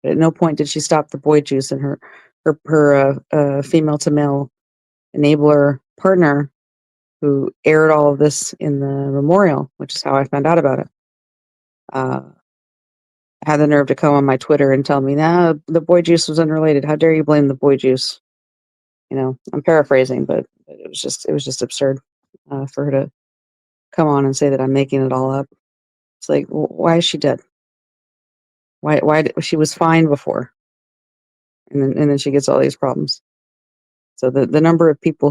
At no point did she stop the boy juice, and her female to male enabler partner who aired all of this in the memorial, which is how I found out about it, uh, had the nerve to come on my Twitter and tell me, "Nah, the boy juice was unrelated. How dare you blame the boy juice?" I'm paraphrasing, but it was just absurd for her to come on and say that I'm making it all up. It's like, why is she dead? She was fine before, and then she gets all these problems. So the number of people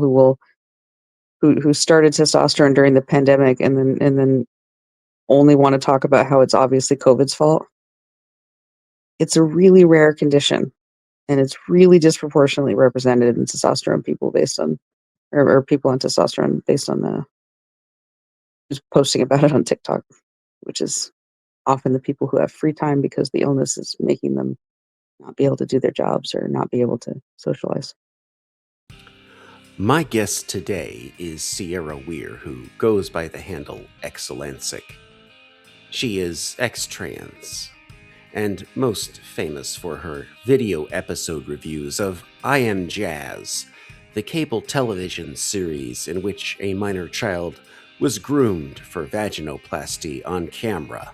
who started testosterone during the pandemic and then only want to talk about how it's obviously COVID's fault. It's a really rare condition, and it's really disproportionately represented in testosterone people based on or people on testosterone based on the just posting about it on TikTok, which is often the people who have free time because the illness is making them not be able to do their jobs or not be able to socialize. My guest today is Sierra Weir, who goes by the handle Excellensic. She is ex-trans, and most famous for her video episode reviews of I Am Jazz, the cable television series in which a minor child was groomed for vaginoplasty on camera.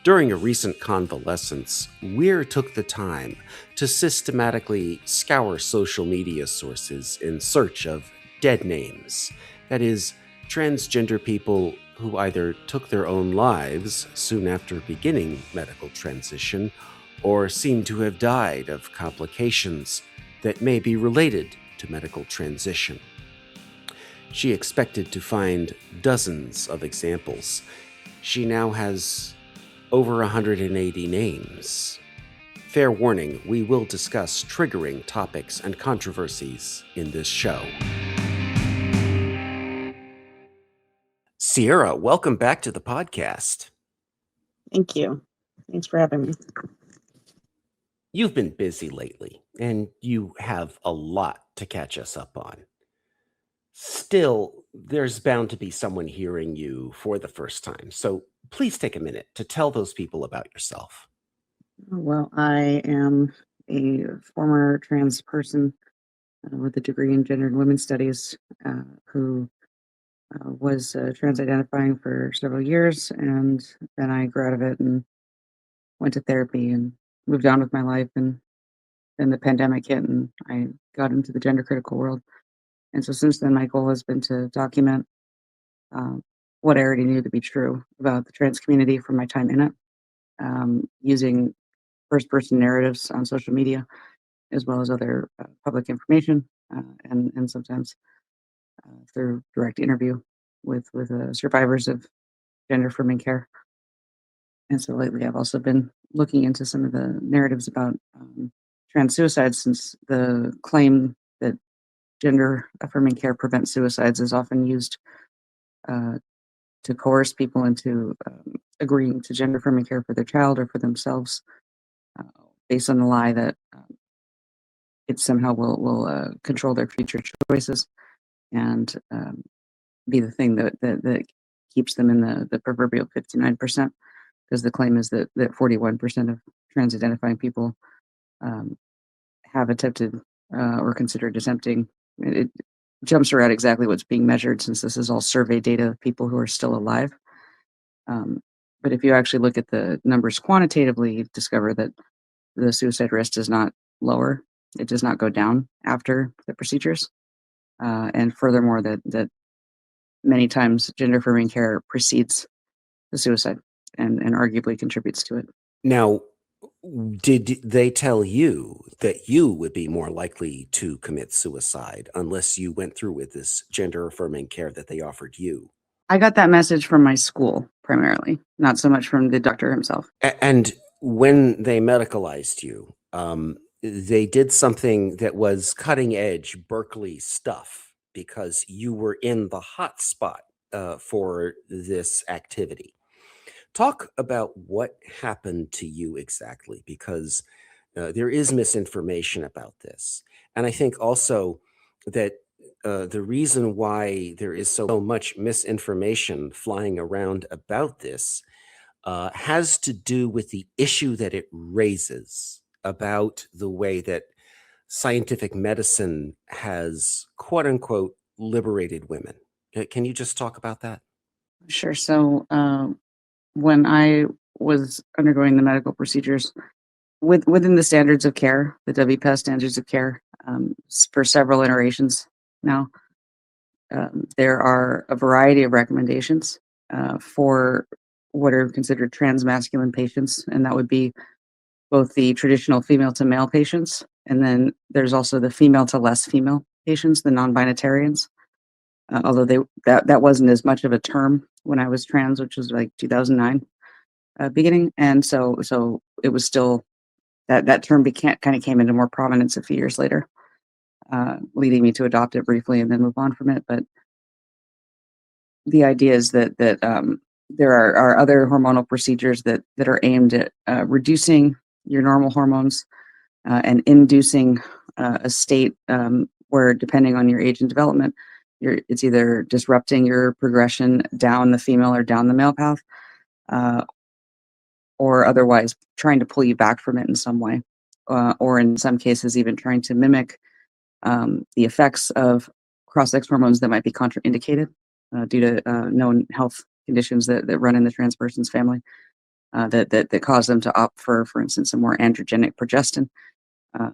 During a recent convalescence, Weir took the time to systematically scour social media sources in search of dead names, that is, transgender people who either took their own lives soon after beginning medical transition or seem to have died of complications that may be related to medical transition. She expected to find dozens of examples. She now has over 180 names. Fair warning, we will discuss triggering topics and controversies in this show. Sierra, welcome back to the podcast. Thank you. Thanks for having me. You've been busy lately, and you have a lot to catch us up on. Still, there's bound to be someone hearing you for the first time, so please take a minute to tell those people about yourself. Well, I am a former trans person with a degree in gender and women's studies who was trans identifying for several years, and then I grew out of it and went to therapy and moved on with my life. And then the pandemic hit, and I got into the gender critical world. And so since then, my goal has been to document um, what I already knew to be true about the trans community from my time in it, using first person narratives on social media, as well as other public information, and sometimes through direct interview with survivors of gender affirming care. And so lately, I've also been looking into some of the narratives about trans suicides, since the claim that gender affirming care prevents suicides is often used uh, to coerce people into agreeing to gender affirming care for their child or for themselves, uh, based on the lie that it somehow will control their future choices and be the thing that keeps them in the proverbial 59%, because the claim is that 41% of trans identifying people um, have attempted or considered attempting. It jumps around exactly what's being measured, since this is all survey data of people who are still alive. Um, but if you actually look at the numbers quantitatively, you discover that the suicide risk does not lower. It does not go down after the procedures. And furthermore, that many times gender affirming care precedes the suicide and arguably contributes to it. Now, did they tell you that you would be more likely to commit suicide unless you went through with this gender affirming care that they offered you? I got that message from my school primarily, not so much from the doctor himself. And when they medicalized you, they did something that was cutting edge Berkeley stuff because you were in the hot spot for this activity. Talk about what happened to you exactly, because there is misinformation about this. And I think also that the reason why there is so much misinformation flying around about this has to do with the issue that it raises about the way that scientific medicine has, quote unquote, liberated women. Can you just talk about that? Sure. So, when I was undergoing the medical procedures within the standards of care, the WPAS standards of care, for several iterations now, there are a variety of recommendations for what are considered transmasculine patients, and that would be both the traditional female to male patients, and then there's also the female to less female patients, the non-binitarians. Although that wasn't as much of a term when I was trans, which was like 2009 beginning, and so it was still that term became kind of came into more prominence a few years later, leading me to adopt it briefly and then move on from it. But the idea is that there are other hormonal procedures that are aimed at reducing your normal hormones and inducing a state where, depending on your age and development, it's either disrupting your progression down the female or down the male path, uh, or otherwise trying to pull you back from it in some way, or in some cases, even trying to mimic the effects of cross-sex hormones that might be contraindicated due to known health conditions that run in the trans person's family that cause them to opt for instance, a more androgenic progestin,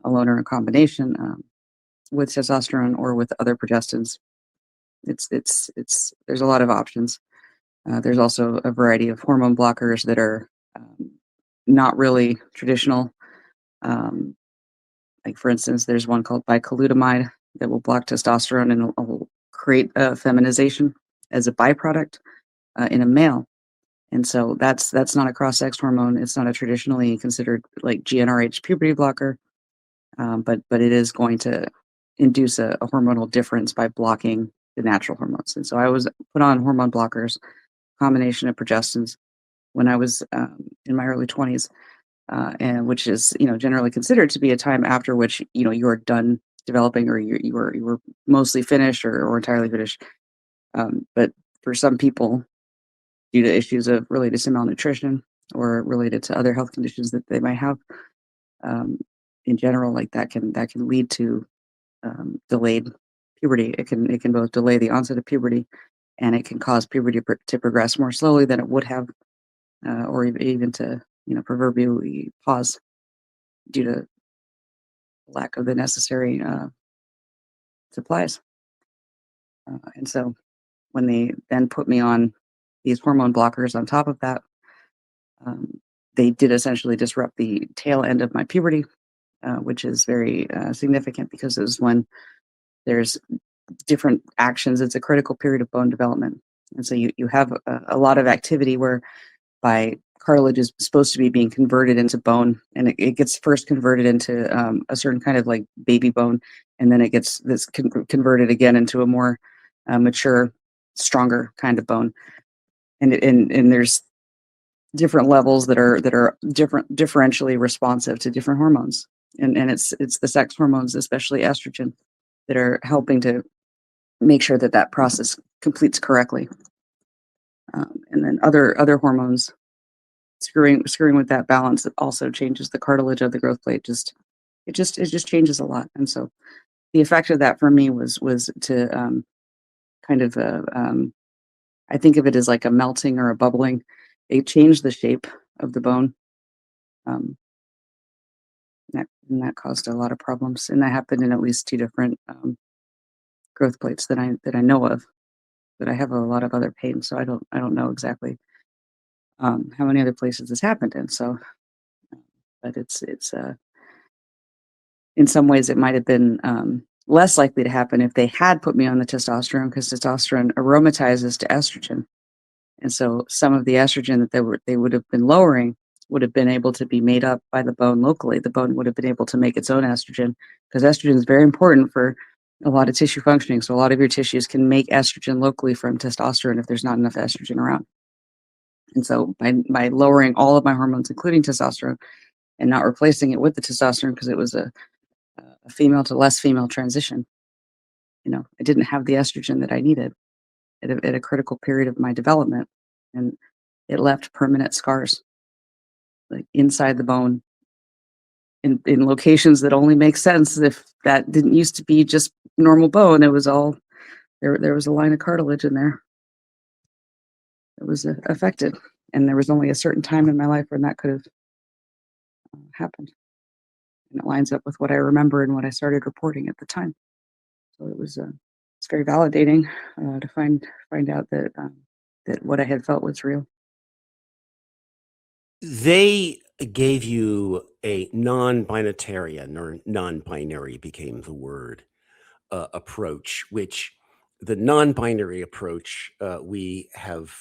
alone or in combination with testosterone or with other progestins. It's there's a lot of options. There's also a variety of hormone blockers that are not really traditional. Um, like for instance, there's one called bicalutamide that will block testosterone and will create feminization as a byproduct in a male. And so that's not a cross-sex hormone. It's not a traditionally considered like GnRH puberty blocker, but it is going to induce a hormonal difference by blocking the natural hormones. And so I was put on hormone blockers, combination of progestins, when I was in my early 20s, and which is generally considered to be a time after which you are done developing, or you were mostly finished or entirely finished. But for some people, due to issues of related to malnutrition or related to other health conditions that they might have, um, in general, like that can lead to delayed puberty. It can both delay the onset of puberty, and it can cause puberty to progress more slowly than it would have, or even to proverbially pause due to lack of the necessary supplies. And so when they then put me on these hormone blockers on top of that, um, they did essentially disrupt the tail end of my puberty, which is very significant because it was when there's different actions. It's a critical period of bone development. And so you have a lot of activity where by cartilage is supposed to be being converted into bone, and it gets first converted into a certain kind of like baby bone, and then it gets converted again into a more mature, stronger kind of bone. And there's different levels that are differentially responsive to different hormones, and it's the sex hormones, especially estrogen, that are helping to make sure that process completes correctly. And then other hormones screwing with that balance, it also changes the cartilage of the growth plate. It just changes a lot. And so the effect of that for me was to kind of I think of it as like a melting or a bubbling. It changed the shape of the bone. Um, and that caused a lot of problems, and that happened in at least two different growth plates that I know of. But I have a lot of other pain, so I don't know exactly how many other places this happened in. So, but it's in some ways it might have been less likely to happen if they had put me on the testosterone, because testosterone aromatizes to estrogen, and so some of the estrogen that they would have been lowering would have been able to be made up by the bone locally. The bone would have been able to make its own estrogen, because estrogen is very important for a lot of tissue functioning. So a lot of your tissues can make estrogen locally from testosterone if there's not enough estrogen around. And so by lowering all of my hormones, including testosterone, and not replacing it with the testosterone, because it was a female to less female transition, I didn't have the estrogen that I needed at a critical period of my development. And it left permanent scars, like inside the bone, in locations that only make sense if that didn't used to be just normal bone. It was all there was a line of cartilage in there that was affected, and there was only a certain time in my life when that could have happened. And it lines up with what I remember and what I started reporting at the time. So it's very validating to find out that that what I had felt was real. They gave you a non-binatarian, or non-binary became the word, approach, which the non-binary approach, we have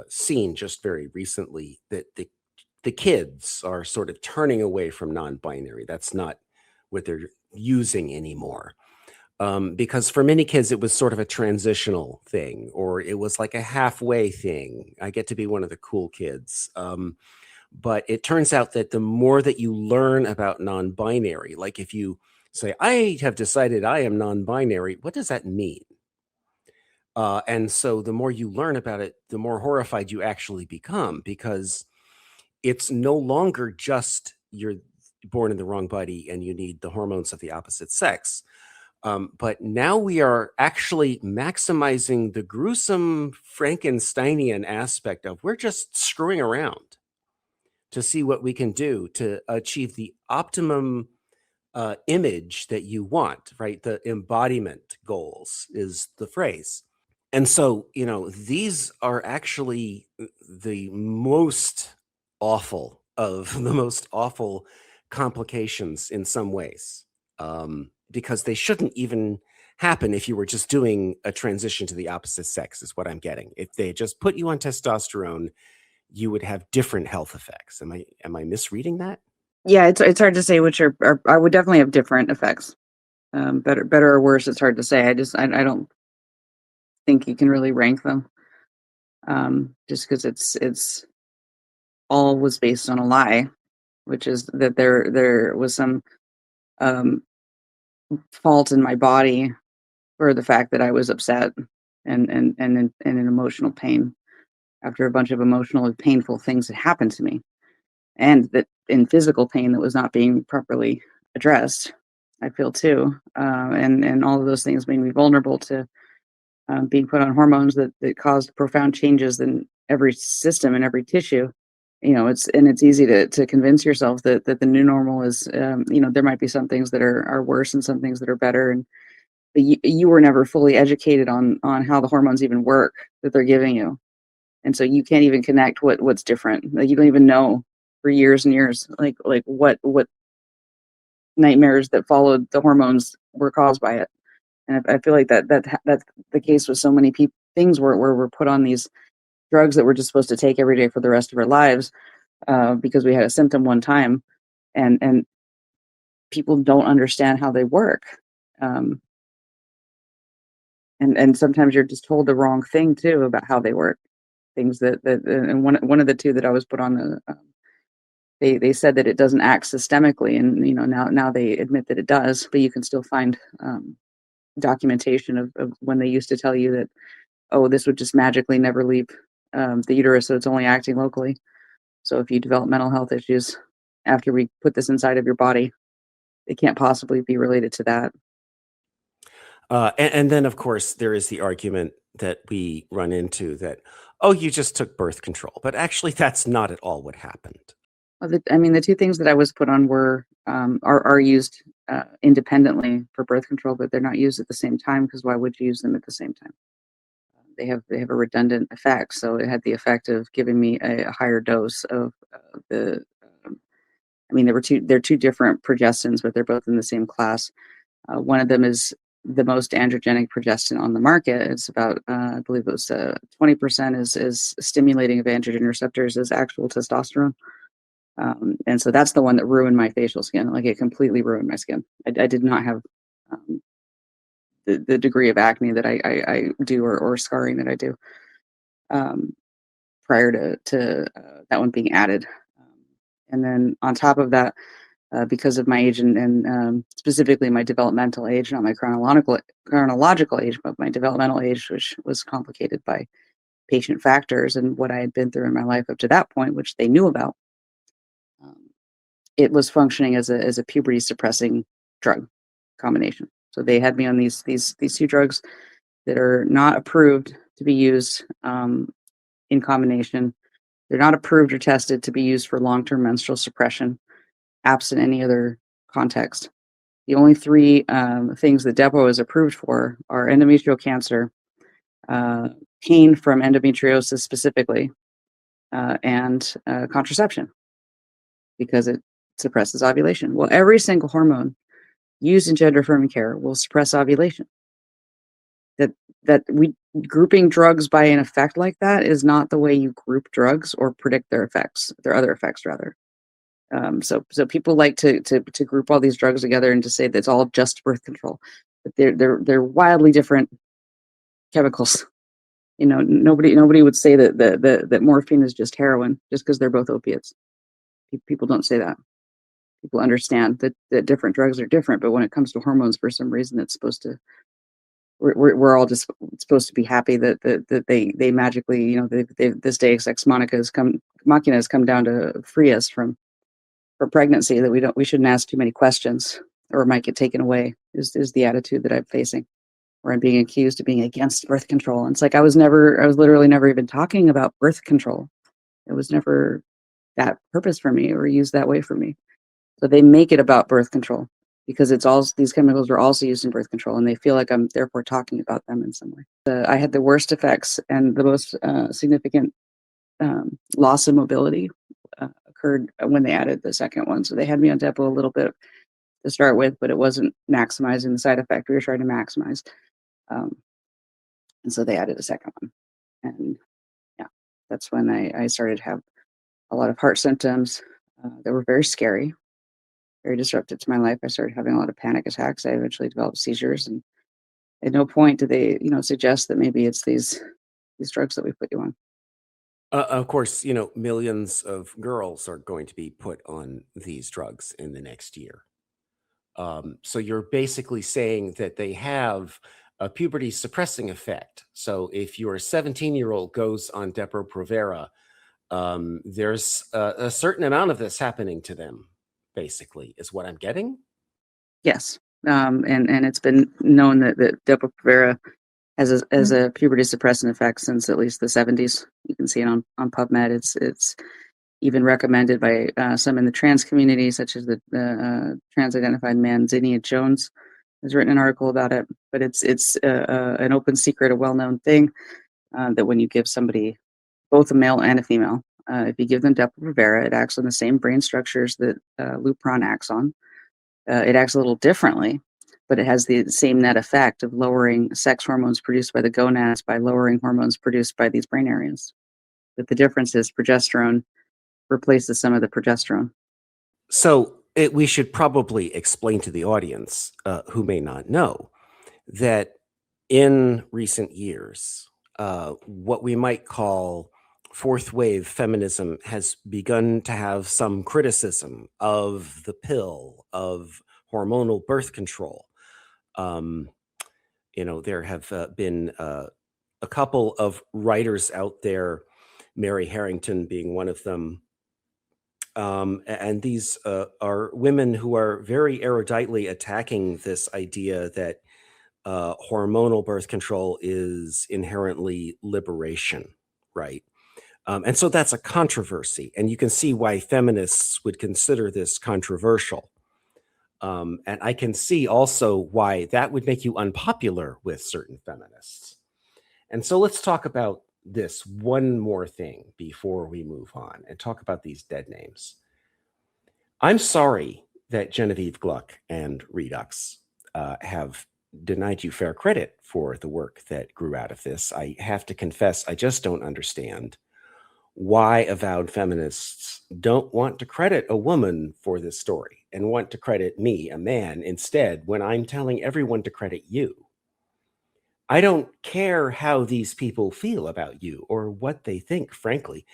seen just very recently that the kids are sort of turning away from non-binary. That's not what they're using anymore. Because for many kids, it was sort of a transitional thing, or it was like a halfway thing. I get to be one of the cool kids. But it turns out that the more that you learn about non-binary, like if you say, I have decided I am non-binary, what does that mean? And so the more you learn about it, the more horrified you actually become, because it's no longer just you're born in the wrong body and you need the hormones of the opposite sex. But now we are actually maximizing the gruesome Frankensteinian aspect of we're just screwing around to see what we can do to achieve the optimum image that you want, right? The embodiment goals is the phrase. And so, these are actually the most awful of the most awful complications in some ways, because they shouldn't even happen if you were just doing a transition to the opposite sex, is what I'm getting. If they just put you on testosterone, you would have different health effects. Am I misreading that? Yeah, it's hard to say which are I would definitely have different effects. Better or worse, it's hard to say. I don't think you can really rank them. Just because it's all was based on a lie, which is that there was some um, fault in my body for the fact that I was upset and in emotional pain after a bunch of emotional and painful things had happened to me, and that in physical pain that was not being properly addressed. I feel too, and all of those things made me vulnerable to being put on hormones that caused profound changes in every system and every tissue. It's easy to convince yourself that the new normal is, there might be some things that are worse and some things that are better, and but you were never fully educated on how the hormones even work that they're giving you, and so you can't even connect what's different. Like you don't even know for years and years, like what nightmares that followed the hormones were caused by it. And I feel like that's the case with so many people. Things where we're put on these drugs that we're just supposed to take every day for the rest of our lives because we had a symptom one time, and people don't understand how they work. Um, and sometimes you're just told the wrong thing too about how they work. Things that and one of the two that I was put on they said that it doesn't act systemically, and now they admit that it does, but you can still find documentation of when they used to tell you that, oh, this would just magically never leave the uterus, so it's only acting locally. So if you develop mental health issues after we put this inside of your body, it can't possibly be related to that. And then, of course, there is the argument that we run into that, oh, you just took birth control. But actually, that's not at all what happened. Well, I mean, the two things that I was put on are used independently for birth control, but they're not used at the same time because why would you use them at the same time? They have a redundant effect. So it had the effect of giving me a higher dose of the. I mean, they're two different progestins, but they're both in the same class. One of them is the most androgenic progestin on the market. It's about, I believe it was 20% is stimulating of androgen receptors as actual testosterone. And so that's the one that ruined my facial skin. Like it completely ruined my skin. I did not have um, the degree of acne that I do or scarring that I do um, prior to that one being added. And then on top of that, because of my age and specifically my developmental age, not my chronological age, but my developmental age, which was complicated by patient factors and what I had been through in my life up to that point, which they knew about, um, it was functioning as a puberty suppressing drug combination. So they had me on these two drugs that are not approved to be used in combination. They're not approved or tested to be used for long term menstrual suppression, absent any other context. The only three things that Depo is approved for are endometrial cancer, uh, pain from endometriosis specifically, and contraception because it suppresses ovulation. Well, every single hormone used in gender affirming care will suppress ovulation. That that we grouping drugs by an effect like that is not the way you group drugs or predict their effects, their other effects rather. So people like to group all these drugs together and to say that it's all just birth control, but they're wildly different chemicals. You know, nobody would say that morphine is just heroin just because they're both opiates. People don't say that. People understand that different drugs are different, but when it comes to hormones, for some reason, it's supposed to. We're all just supposed to be happy that they magically, you know, this Deus ex machina has come down to free us from for pregnancy, that we shouldn't ask too many questions or it might get taken away is the attitude that I'm facing, where I'm being accused of being against birth control. And it's like I was literally never even talking about birth control. It was never that purpose for me or used that way for me. So they make it about birth control because it's all these chemicals are also used in birth control, and they feel like I'm therefore talking about them in some way. I had the worst effects and the most significant loss of mobility occurred when they added the second one. So they had me on Depo a little bit to start with, but it wasn't maximizing the side effect we were trying to maximize. Um, and so they added a second one. And yeah, that's when I started to have a lot of heart symptoms that were very scary, very disruptive to my life. I started having a lot of panic attacks. I eventually developed seizures, and at no point did they, you know, suggest that maybe it's these drugs that we put you on. Of course, you know, millions of girls are going to be put on these drugs in the next year. So you're basically saying that they have a puberty suppressing effect. So if your 17-year-old goes on Depo-Provera, there's a certain amount of this happening to them, basically, is what I'm getting. Yes, and it's been known that Depo-Provera has a puberty suppressant effect since at least the 70s. You can see it on PubMed. It's even recommended by some in the trans community, such as the trans-identified man Zinnia Jones has written an article about it. But it's an open secret, a well-known thing that when you give somebody, both a male and a female, if you give them Depo-Provera, it acts on the same brain structures that Lupron acts on. It acts a little differently, but it has the same net effect of lowering sex hormones produced by the gonads by lowering hormones produced by these brain areas. But the difference is progesterone replaces some of the progesterone. So we should probably explain to the audience who may not know that in recent years, what we might call fourth wave feminism has begun to have some criticism of the pill, of hormonal birth control. Um, you know, there have been a couple of writers out there, Mary Harrington being one of them. And these are women who are very eruditely attacking this idea that hormonal birth control is inherently liberation, right? And so that's a controversy. And you can see why feminists would consider this controversial. And I can see also why that would make you unpopular with certain feminists. And so let's talk about this one more thing before we move on and talk about these dead names. I'm sorry that Genevieve Gluck and Redux have denied you fair credit for the work that grew out of this. I have to confess, I just don't understand why avowed feminists don't want to credit a woman for this story and want to credit me, a man, instead when I'm telling everyone to credit you. I don't care how these people feel about you or what they think, frankly,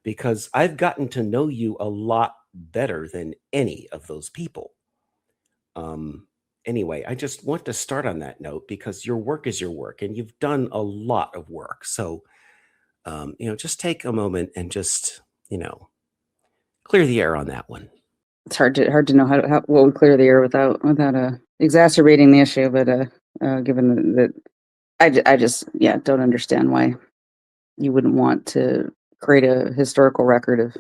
because I've gotten to know you a lot better than any of those people. Um, anyway, I just want to start on that note because your work is your work and you've done a lot of work. So just take a moment and just, clear the air on that one. It's hard to know how what would clear the air without exacerbating the issue, but given that I just yeah don't understand why you wouldn't want to create a historical record of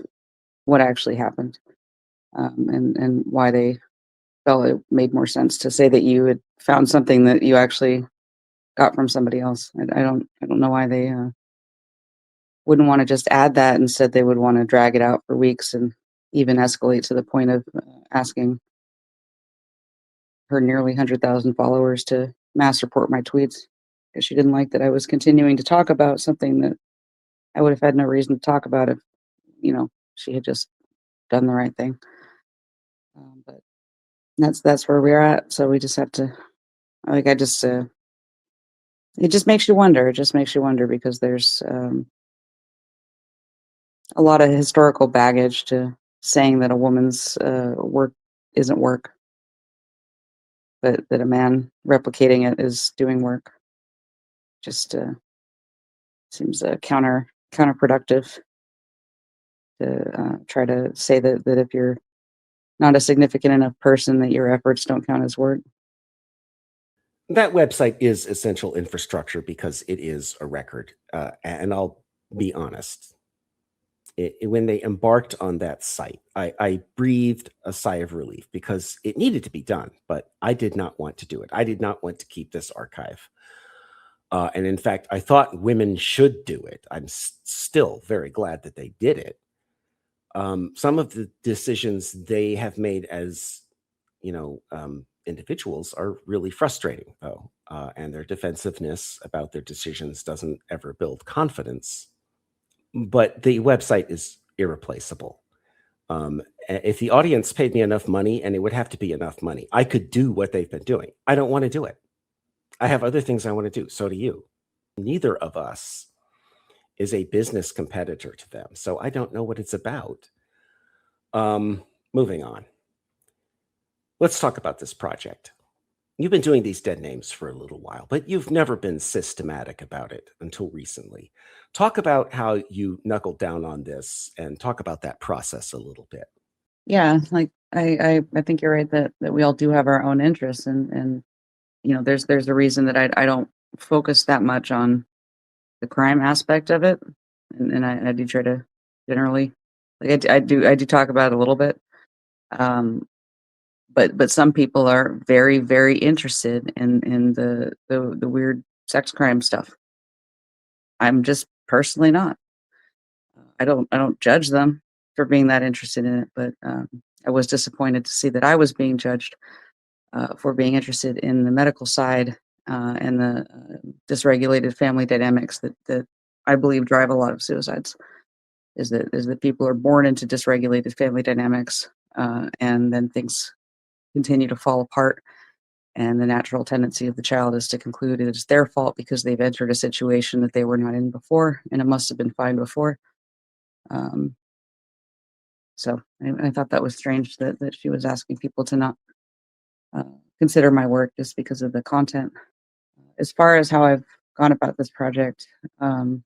what actually happened, and why they felt it made more sense to say that you had found something that you actually got from somebody else. I don't know why they wouldn't want to just add that. Instead, they would want to drag it out for weeks and even escalate to the point of asking her nearly 100,000 followers to mass report my tweets because she didn't like that I was continuing to talk about something that I would have had no reason to talk about if, she had just done the right thing. But that's where we're at. So we just have to, like, it just makes you wonder. It just makes you wonder because there's a lot of historical baggage to saying that a woman's work isn't work, but that a man replicating it is doing work. Just seems counterproductive to try to say that if you're not a significant enough person, that your efforts don't count as work. That website is essential infrastructure because it is a record. And I'll be honest, when they embarked on that site, I breathed a sigh of relief because it needed to be done, but I did not want to do it. I did not want to keep this archive. And in fact, I thought women should do it. I'm still very glad that they did it. Some of the decisions they have made as individuals are really frustrating, though, and their defensiveness about their decisions doesn't ever build confidence. But the website is irreplaceable. If the audience paid me enough money, and it would have to be enough money, I could do what they've been doing. I don't want to do it. I have other things I want to do. So do you. Neither of us is a business competitor to them. So I don't know what it's about. Moving on. Let's talk about this project. You've been doing these dead names for a little while, but you've never been systematic about it until recently. Talk about how you knuckled down on this and talk about that process a little bit. Yeah, like I think you're right that we all do have our own interests, and there's a reason that I don't focus that much on the crime aspect of it, and I do try to generally, like, I do talk about it a little bit, um, but some people are very, very interested in the weird sex crime stuff. I'm just personally not. I don't judge them for being that interested in it, but I was disappointed to see that I was being judged for being interested in the medical side and the dysregulated family dynamics that I believe drive a lot of suicides. Is that people are born into dysregulated family dynamics, and then things continue to fall apart. And the natural tendency of the child is to conclude it is their fault because they've entered a situation that they were not in before, and it must have been fine before. Um, so I thought that was strange that she was asking people to not uh, consider my work just because of the content. As far as how I've gone about this project, um,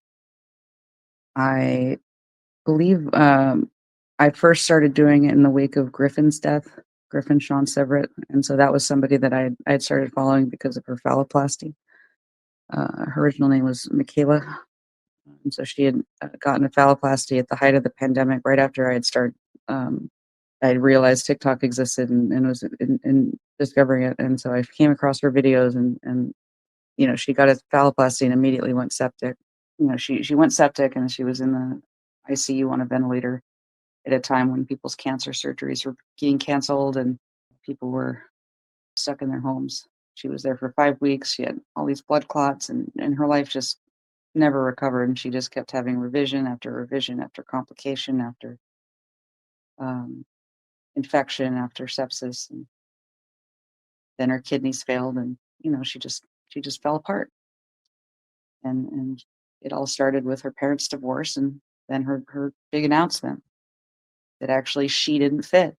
I believe I first started doing it in the wake of Griffin's death, Griffin Sean Severett, and so that was somebody that I'd started following because of her phalloplasty. Her original name was Michaela, and so she had gotten a phalloplasty at the height of the pandemic, right after I had started. Um, I realized TikTok existed and was in discovering it, and so I came across her videos, and she got a phalloplasty and immediately went septic. She went septic and she was in the ICU on a ventilator at a time when people's cancer surgeries were getting canceled and people were stuck in their homes. She was there for 5 weeks. She had all these blood clots, and her life just never recovered. And she just kept having revision after complication, after um, infection, after sepsis. And then her kidneys failed, and she just fell apart. And it all started with her parents' divorce, and then her big announcement that actually she didn't fit,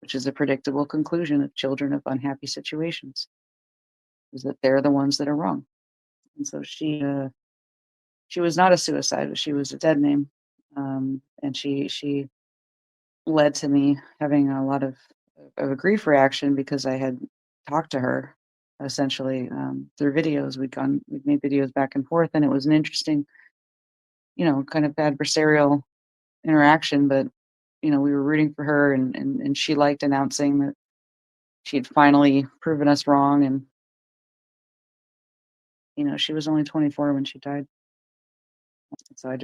which is a predictable conclusion of children of unhappy situations, is that they're the ones that are wrong. And so she she was not a suicide, but she was a dead name. And she led to me having a lot of a grief reaction because I had talked to her essentially through videos. We'd made videos back and forth, and it was an interesting, kind of adversarial interaction. But we were rooting for her, and she liked announcing that she had finally proven us wrong. And she was only 24 when she died. So I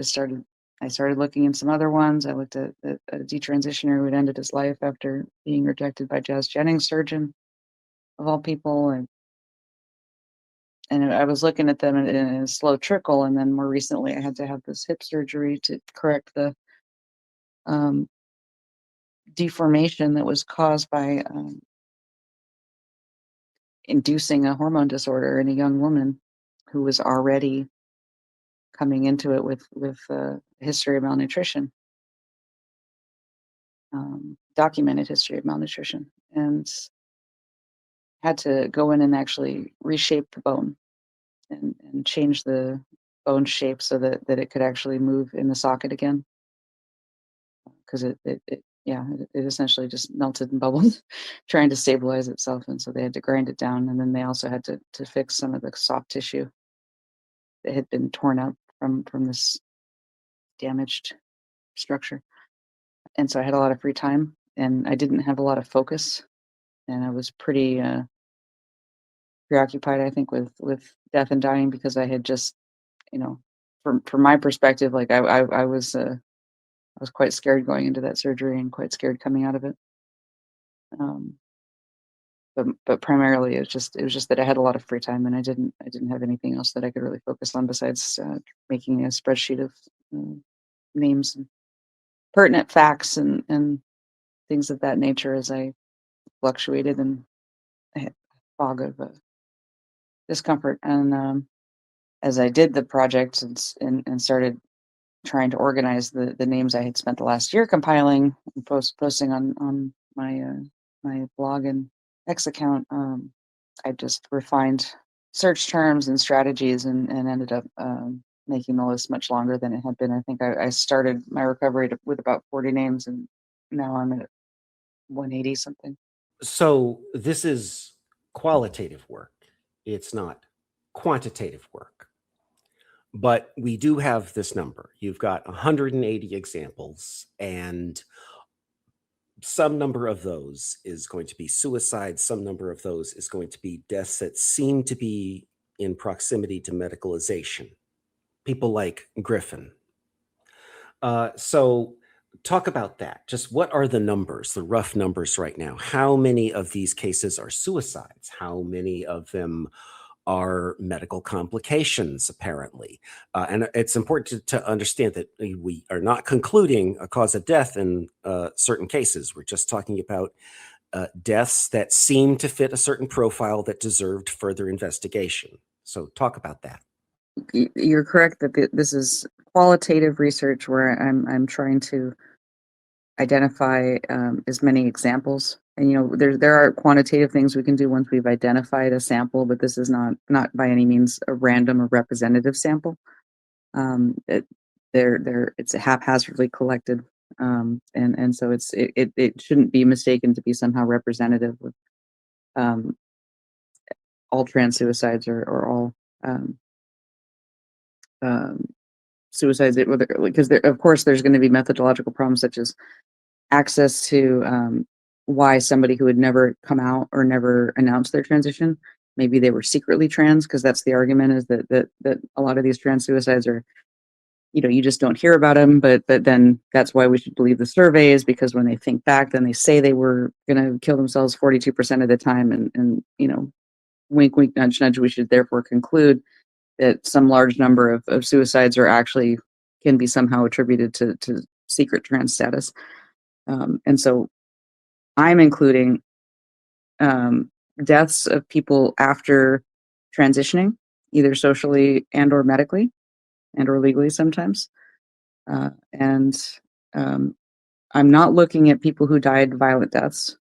started looking in some other ones. I looked at a detransitioner who had ended his life after being rejected by Jazz Jennings' surgeon, of all people. And I was looking at them in a slow trickle. And then more recently, I had to have this hip surgery to correct the um, deformation that was caused by inducing a hormone disorder in a young woman who was already coming into it with a history of malnutrition, documented history of malnutrition, and had to go in and actually reshape the bone and change the bone shape so that it could actually move in the socket again, because it essentially just melted and bubbled trying to stabilize itself. And so they had to grind it down, and then they also had to fix some of the soft tissue that had been torn up from this damaged structure. And so I had a lot of free time, and I didn't have a lot of focus, and I was pretty preoccupied, I think, with death and dying, because I had just, from my perspective, like I was quite scared going into that surgery and quite scared coming out of it. Um, but primarily it was just that I had a lot of free time, and I didn't have anything else that I could really focus on besides making a spreadsheet of uh, names and pertinent facts and things of that nature as I fluctuated, and I had a fog of discomfort. And as I did the project and started trying to organize the names I had spent the last year compiling and posting on my blog and X account, I just refined search terms and strategies, and ended up making the list much longer than it had been. I think I started my recovery with about 40 names, and now I'm at 180 something. So this is qualitative work. It's not quantitative work. But we do have this number. You've got 180 examples, and some number of those is going to be suicide. Some number of those is going to be deaths that seem to be in proximity to medicalization. People like Griffin. So talk about that. Just what are the numbers, the rough numbers right now? How many of these cases are suicides? How many of them are medical complications, apparently? And it's important to understand that we are not concluding a cause of death in certain cases. We're just talking about deaths that seem to fit a certain profile that deserved further investigation. So talk about that. You're correct that this is qualitative research where I'm trying to identify as many examples. And there are quantitative things we can do once we've identified a sample, but this is not by any means a random or representative sample. It it's haphazardly collected, and so it shouldn't be mistaken to be somehow representative of um, all trans suicides or all um, um, suicides, because of course there's going to be methodological problems such as access to why somebody who had never come out or never announced their transition, maybe they were secretly trans, because that's the argument, is that a lot of these trans suicides are, you just don't hear about them, but then that's why we should believe the surveys, because when they think back, then they say they were going to kill themselves 42% of the time, and wink wink nudge nudge, we should therefore conclude that some large number of suicides are actually can be somehow attributed to secret trans status. And so I'm including deaths of people after transitioning, either socially and or medically and or legally sometimes. And I'm not looking at people who died violent deaths.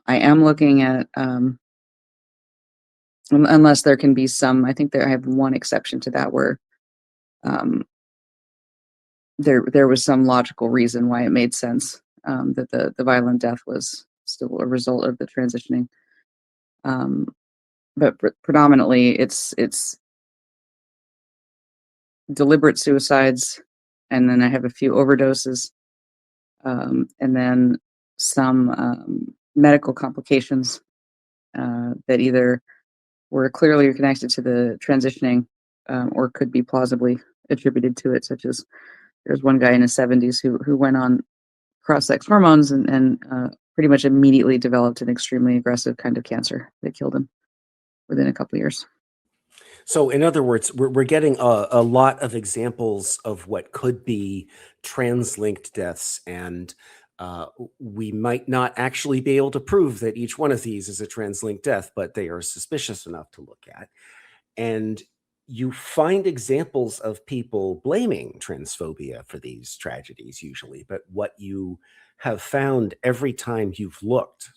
I am looking at, unless there can be some, I think that I have one exception to that, where um, there was some logical reason why it made sense, that the violent death was still a result of the transitioning. Um, but predominantly, it's deliberate suicides, and then I have a few overdoses, and then some medical complications that either were clearly connected to the transitioning, or could be plausibly attributed to it, such as there's one guy in his 70s who went on cross-sex hormones and pretty much immediately developed an extremely aggressive kind of cancer that killed him within a couple years. So, in other words, we're getting a lot of examples of what could be trans-linked deaths, and we might not actually be able to prove that each one of these is a trans-linked death, but they are suspicious enough to look at. And you find examples of people blaming transphobia for these tragedies usually, but what you have found every time you've looked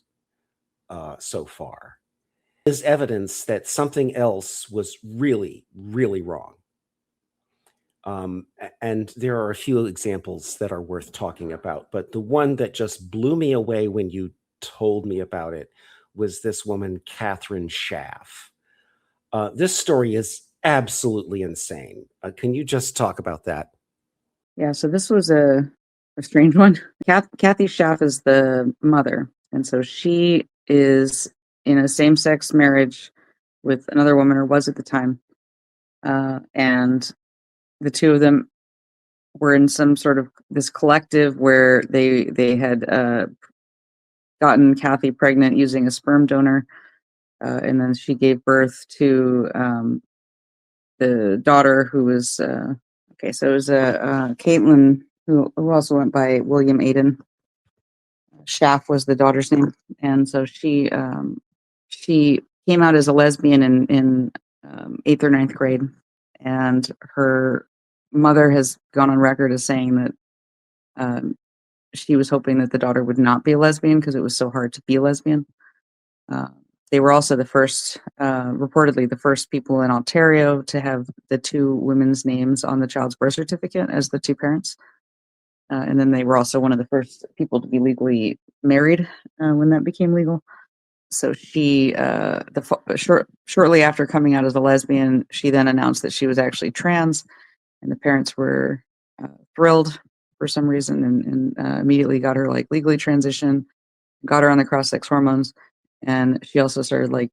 so far is evidence that something else was really, really wrong. And there are a few examples that are worth talking about, but the one that just blew me away when you told me about it was this woman, Catherine Schaff. This story is absolutely insane. Can you just talk about that? Yeah, so this was a strange one. Kathy Schaff is the mother, and so she is in a same-sex marriage with another woman, or was at the time, and the two of them were in some sort of this collective where they had gotten Kathy pregnant using a sperm donor, and then she gave birth to the daughter who was okay. So it was Caitlin, who also went by William Aiden. Schaff was the daughter's name, and so she came out as a lesbian in eighth or ninth grade, and her mother has gone on record as saying that um, she was hoping that the daughter would not be a lesbian because it was so hard to be a lesbian. Uh, they were also reportedly the first people in Ontario to have the two women's names on the child's birth certificate as the two parents. And then they were also one of the first people to be legally married when that became legal. So shortly after coming out as a lesbian, she then announced that she was actually trans, and the parents were thrilled for some reason, and immediately got her like legally transitioned, got her on the cross-sex hormones, and she also started like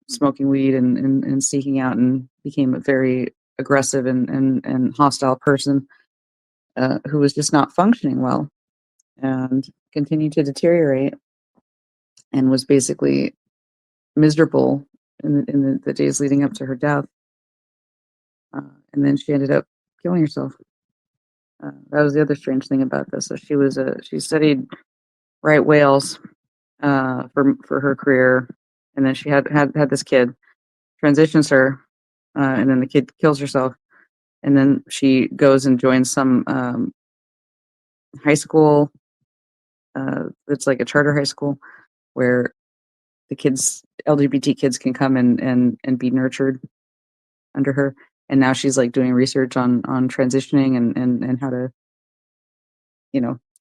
smoking weed and seeking out, and became a very aggressive and hostile person who was just not functioning well and continued to deteriorate and was basically miserable in the days leading up to her death. Uh, and then she ended up killing herself. That was the other strange thing about this. So she studied right whales for her career, and then she had this kid, transitions her, and then the kid kills herself, and then she goes and joins some high school. It's like a charter high school where the kids, LGBT kids, can come and be nurtured under her. And now she's like doing research on transitioning and how to,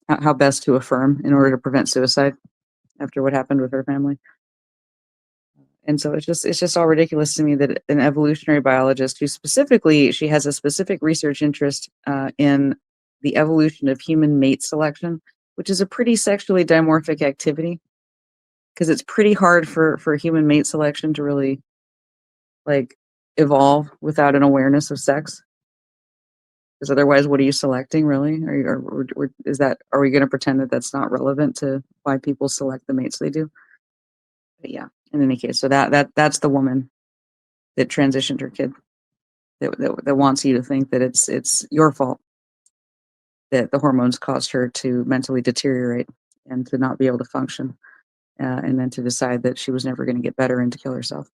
how best to affirm in order to prevent suicide after what happened with her family. And so it's just all ridiculous to me that an evolutionary biologist who she has a specific research interest in the evolution of human mate selection, which is a pretty sexually dimorphic activity, because it's pretty hard for human mate selection to really like evolve without an awareness of sex. Because otherwise, what are you selecting really? Are we going to pretend that that's not relevant to why people select the mates they do? But yeah, in any case, so that's the woman that transitioned her kid, that wants you to think that it's your fault that the hormones caused her to mentally deteriorate and to not be able to function, and then to decide that she was never going to get better and to kill herself.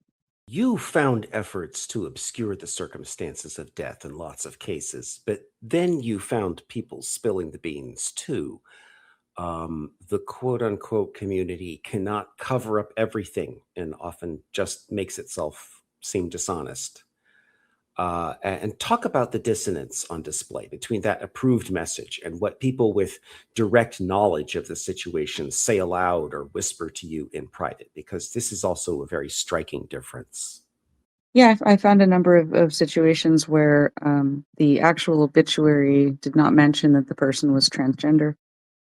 You found efforts to obscure the circumstances of death in lots of cases, but then you found people spilling the beans too. The quote unquote community cannot cover up everything and often just makes itself seem dishonest. and talk about the dissonance on display between that approved message and what people with direct knowledge of the situation say aloud or whisper to you in private, because this is also a very striking difference. Yeah, I found a number of situations where the actual obituary did not mention that the person was transgender,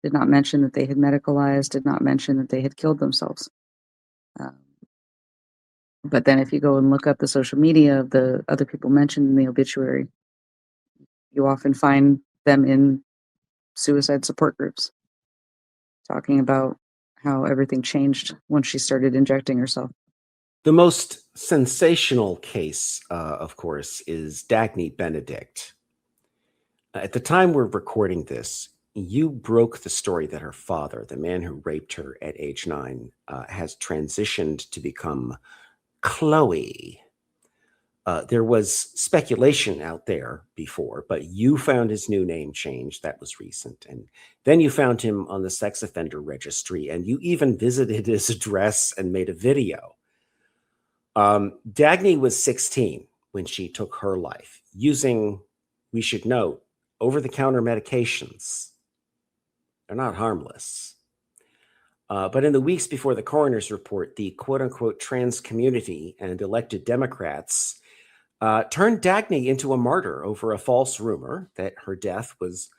did not mention that they had medicalized, did not mention that they had killed themselves. Um, but then if you go and look up the social media of the other people mentioned in the obituary, you often find them in suicide support groups talking about how everything changed once she started injecting herself. The most sensational case, of course, is Dagny Benedict. At the time we're recording this, you broke the story that her father, the man who raped her at age 9, has transitioned to become Chloe. There was speculation out there before, but you found his new name change. That was recent. And then you found him on the sex offender registry, and you even visited his address and made a video. Dagny was 16 when she took her life using, we should note, over-the-counter medications. They're not harmless. But in the weeks before the coroner's report, the quote-unquote trans community and elected Democrats turned Dagny into a martyr over a false rumor that her death was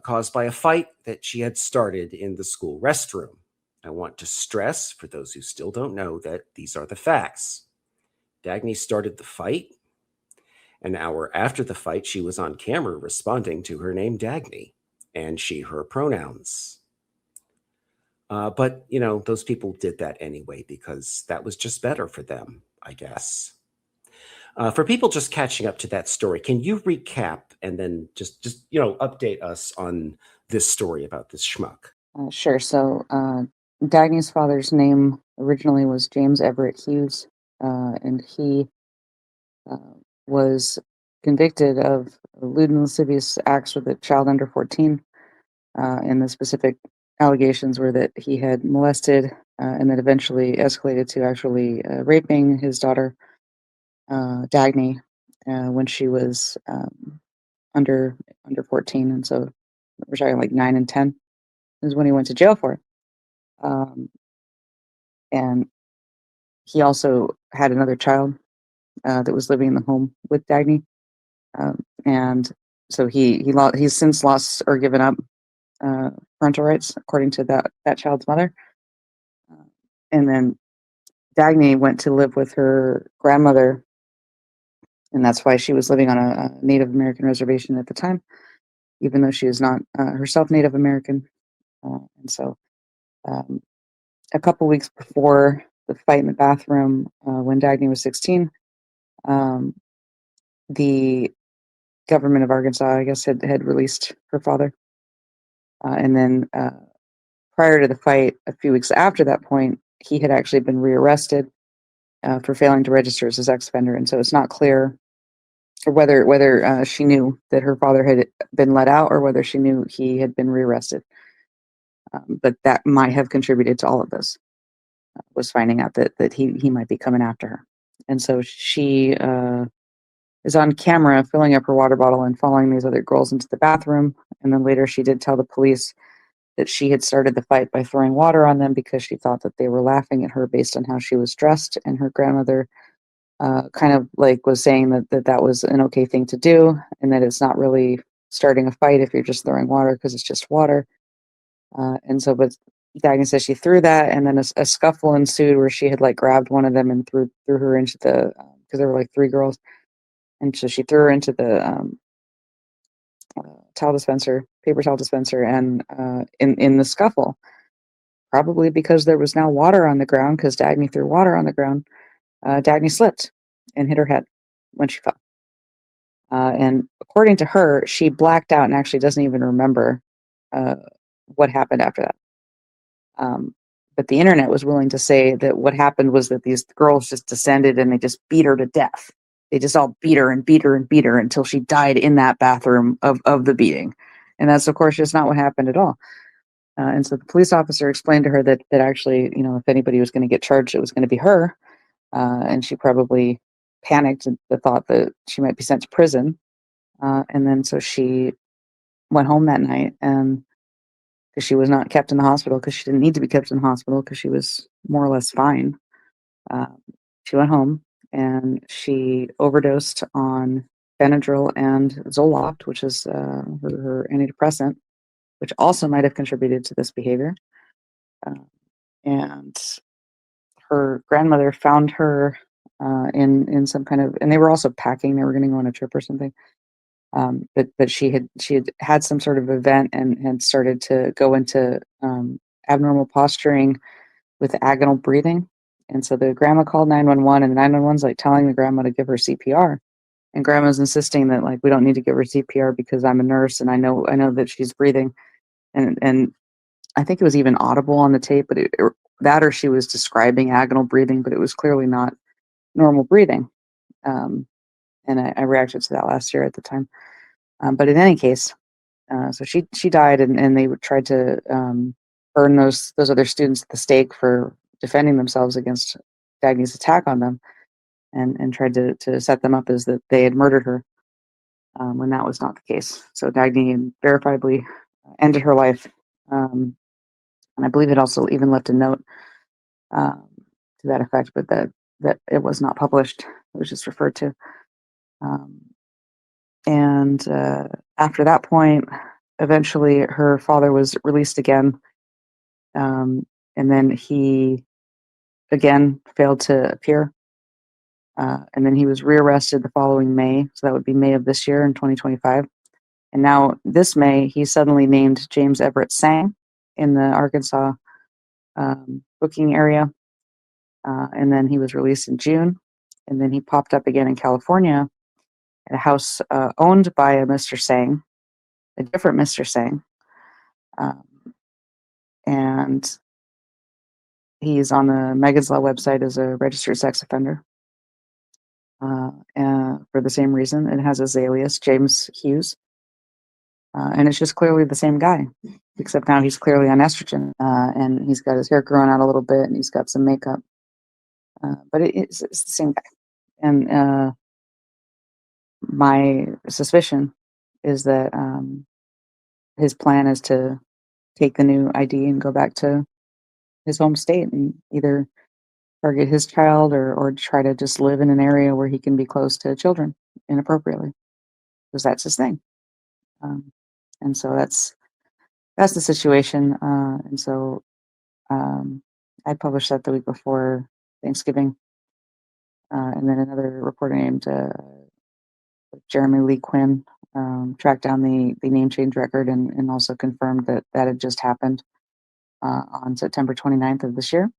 caused by a fight that she had started in the school restroom. I want to stress, for those who still don't know, that these are the facts. Dagny started the fight. An hour after the fight, she was on camera responding to her name Dagny and she, her pronouns. But, those people did that anyway because that was just better for them, I guess. For people just catching up to that story, can you recap and then just update us on this story about this schmuck? Sure. So, Dagny's father's name originally was James Everett Hughes, and he uh, was convicted of lewd and lascivious acts with a child under 14. And the specific allegations were that he had molested and then eventually escalated to actually raping his daughter, Dagny, when she was under 14. And so we're talking like 9 and 10 is when he went to jail for it. Um, and he also had another child that was living in the home with Dagny. And so he's since lost or given up parental rights, according to that child's mother. And then Dagny went to live with her grandmother, and that's why she was living on a Native American reservation at the time, even though she is not herself Native American. And so, um, a couple weeks before the fight in the bathroom, when Dagny was 16, um, the government of Arkansas, I guess, had released her father. And then prior to the fight, a few weeks after that point, he had actually been rearrested for failing to register as a sex offender. And so it's not clear or whether she knew that her father had been let out or whether she knew he had been rearrested. But that might have contributed to all of this. Was finding out that he might be coming after her, and so she is on camera filling up her water bottle and following these other girls into the bathroom. And then later she did tell the police that she had started the fight by throwing water on them because she thought that they were laughing at her based on how she was dressed, and her grandmother kind of like was saying that was an okay thing to do, and that it's not really starting a fight if you're just throwing water because it's just water. And so, but Dagny says she threw that, and then a scuffle ensued where she had like grabbed one of them and threw her into the because there were like three girls, and so she threw her into the towel dispenser, paper towel dispenser, and in the scuffle, probably because there was now water on the ground because Dagny threw water on the ground. Dagny slipped and hit her head when she fell. And according to her, she blacked out and actually doesn't even remember uh, what happened after that. But the internet was willing to say that what happened was that these girls just descended and they just beat her to death. They just all beat her and beat her and beat her until she died in that bathroom of the beating. And that's, of course, just not what happened at all. And so the police officer explained to her that actually, if anybody was going to get charged, it was going to be her. And she probably panicked at the thought that she might be sent to prison. And then so she went home that night, and because she was not kept in the hospital, because she didn't need to be kept in the hospital because she was more or less fine. Uh, she went home and she overdosed on Benadryl and Zoloft, which is her antidepressant, which also might have contributed to this behavior. Uh, and her grandmother found her in some kind of, and they were also packing. They were going to go on a trip or something. But she had some sort of event and had started to go into abnormal posturing with agonal breathing. And so the grandma called 911, and the 911's like telling the grandma to give her CPR. And grandma's insisting that, like, we don't need to give her CPR because I'm a nurse and I know that she's breathing. And I think it was even audible on the tape, but that or she was describing agonal breathing, but it was clearly not normal breathing. Um, and I reacted to that last year at the time. But in any case, so she died, and they tried to burn those other students at the stake for defending themselves against Dagny's attack on them, and tried to set them up as that they had murdered her, when that was not the case. So Dagny verifiably ended her life, and I believe it also even left a note um, to that effect, but that it was not published. It was just referred to. Um, and after that point, eventually her father was released again, um, and then he again failed to appear. And then he was rearrested the following May, so that would be May of this year in 2025. And now this May, he suddenly named James Everett Sang in the Arkansas booking area, and then he was released in June. And then he popped up again in California at a house owned by a Mr. Sang, a different Mr. Sang, um, and he's on the Megan's Law website as a registered sex offender. For the same reason, it has his alias, James Hughes. And it's just clearly the same guy, except now he's clearly on estrogen, and he's got his hair growing out a little bit, and he's got some makeup. But it's the same guy. And my suspicion is that his plan is to take the new ID and go back to his home state and either target his child or try to just live in an area where he can be close to children inappropriately, because that's his thing. Um, and so that's the situation. And so I published that the week before Thanksgiving, and then another reporter named Jeremy Lee Quinn tracked down the name change record and also confirmed that that had just happened on September 29th of this year.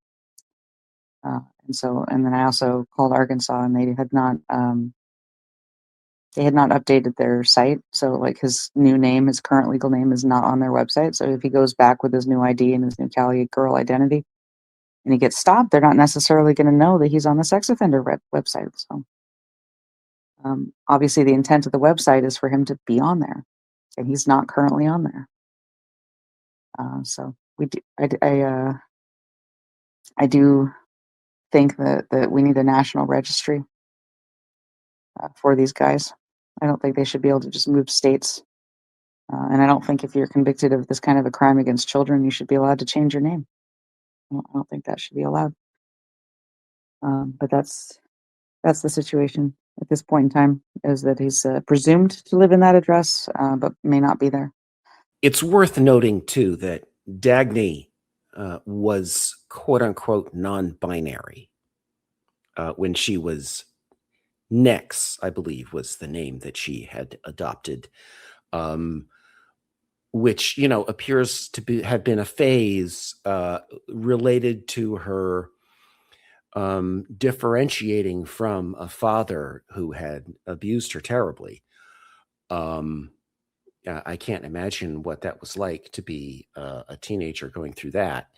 And then I also called Arkansas, and they had not updated their site. So like his new name, his current legal name is not on their website. So if he goes back with his new ID and his new Cali girl identity and he gets stopped, they're not necessarily going to know that he's on the sex offender website. So obviously the intent of the website is for him to be on there, and he's not currently on there. So I do think that we need a national registry for these guys. I don't think they should be able to just move states. And I don't think if you're convicted of this kind of a crime against children, you should be allowed to change your name. I don't think that should be allowed. But that's the situation at this point in time, is that he's presumed to live in that address, but may not be there. It's worth noting, too, that Dagny was quote unquote non-binary when she was Nex, I believe, was the name that she had adopted, which, appears to have been a phase related to her differentiating from a father who had abused her terribly. I can't imagine what that was like to be a teenager going through that.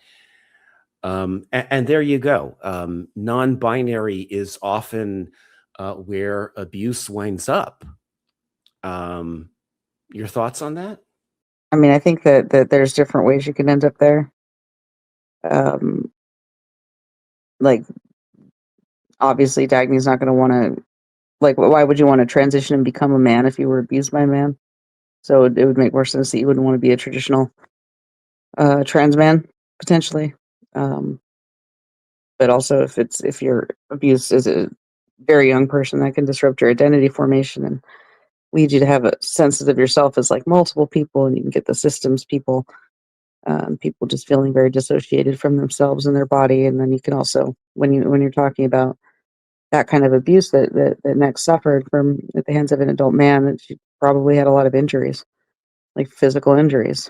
And there you go. Non-binary is often where abuse winds up. Your thoughts on that? I mean, I think that there's different ways you can end up there. Like, obviously, Dagny's not going to want to like, why would you want to transition and become a man if you were abused by a man? So it would make more sense that you wouldn't want to be a traditional trans man potentially. Um, but also, if your abuse is a very young person, that can disrupt your identity formation and lead you to have a sense of yourself as like multiple people, and you can get the systems people, people just feeling very dissociated from themselves and their body. And then you can also, when you're talking about that kind of abuse that Nex suffered from at the hands of an adult man, that she probably had a lot of injuries, like physical injuries,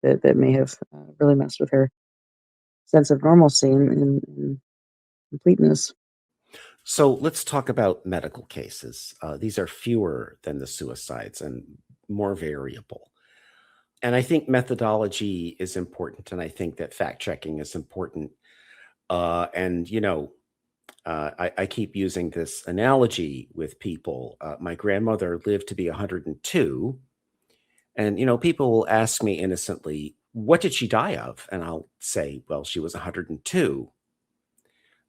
that may have really messed with her sense of normalcy and completeness. So let's talk about medical cases. These are fewer than the suicides and more variable. And I think methodology is important. And I think that fact checking is important. And, you know, I keep using this analogy with people. My grandmother lived to be 102. And, you know, people will ask me innocently, what did she die of? And I'll say, well, she was 102.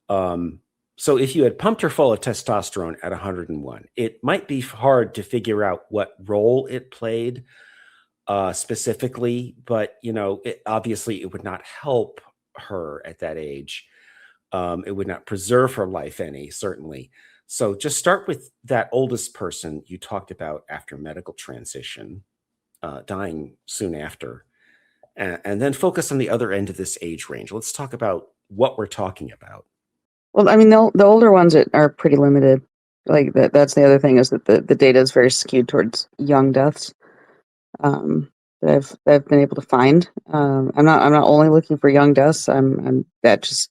Um, so if you had pumped her full of testosterone at 101, it might be hard to figure out what role it played specifically, but you know, obviously it would not help her at that age. It would not preserve her life any, certainly. So just start with that oldest person you talked about after medical transition, dying soon after, and then focus on the other end of this age range. Let's talk about what we're talking about. Well, I mean, the older ones are pretty limited. Like that's the other thing, is that the data is very skewed towards young deaths. That I've been able to find. I'm not only looking for young deaths. I'm that just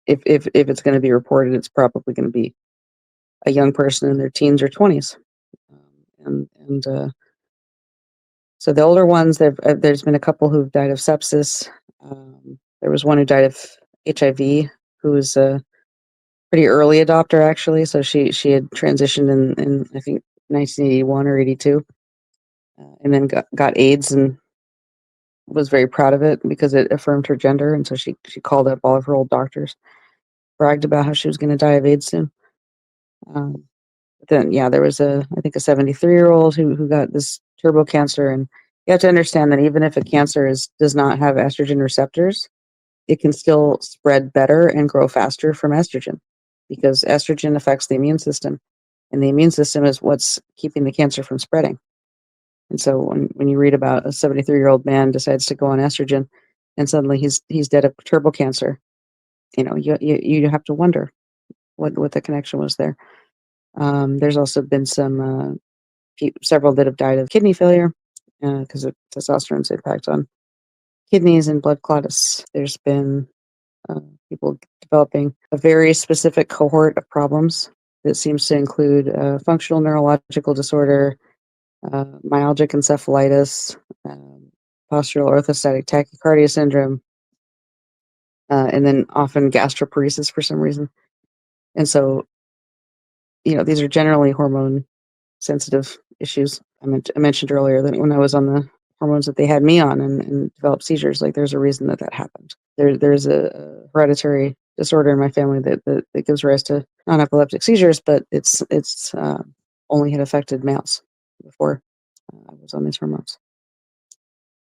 if it's going to be reported, it's probably going to be a young person in their teens or 20s. And so the older ones, there's been a couple who've died of sepsis. There was one who died of HIV, who was a pretty early adopter actually. So she had transitioned in I think 1981 or 82, and then got AIDS and was very proud of it because it affirmed her gender. And so she called up all of her old doctors, bragged about how she was going to die of AIDS soon. Um, then yeah, there was I think a 73-year-old who got this turbo cancer. And you have to understand that even if a cancer does not have estrogen receptors, it can still spread better and grow faster from estrogen, because estrogen affects the immune system, and the immune system is what's keeping the cancer from spreading. And so when you read about a 73-year-old man decides to go on estrogen and suddenly he's dead of turbo cancer, you know, you have to wonder what the connection was there. There's also been several that have died of kidney failure because of testosterone's impact on kidneys and blood clots. There's been people developing a very specific cohort of problems that seems to include functional neurological disorder, myalgic encephalitis, postural orthostatic tachycardia syndrome, and then often gastroparesis for some reason. And so, you know, these are generally hormone sensitive issues. I mentioned earlier that when I was on the hormones that they had me on and developed seizures, like there's a reason that happened. There's a hereditary disorder in my family that gives rise to non-epileptic seizures, but it's only had affected males before I was on these hormones.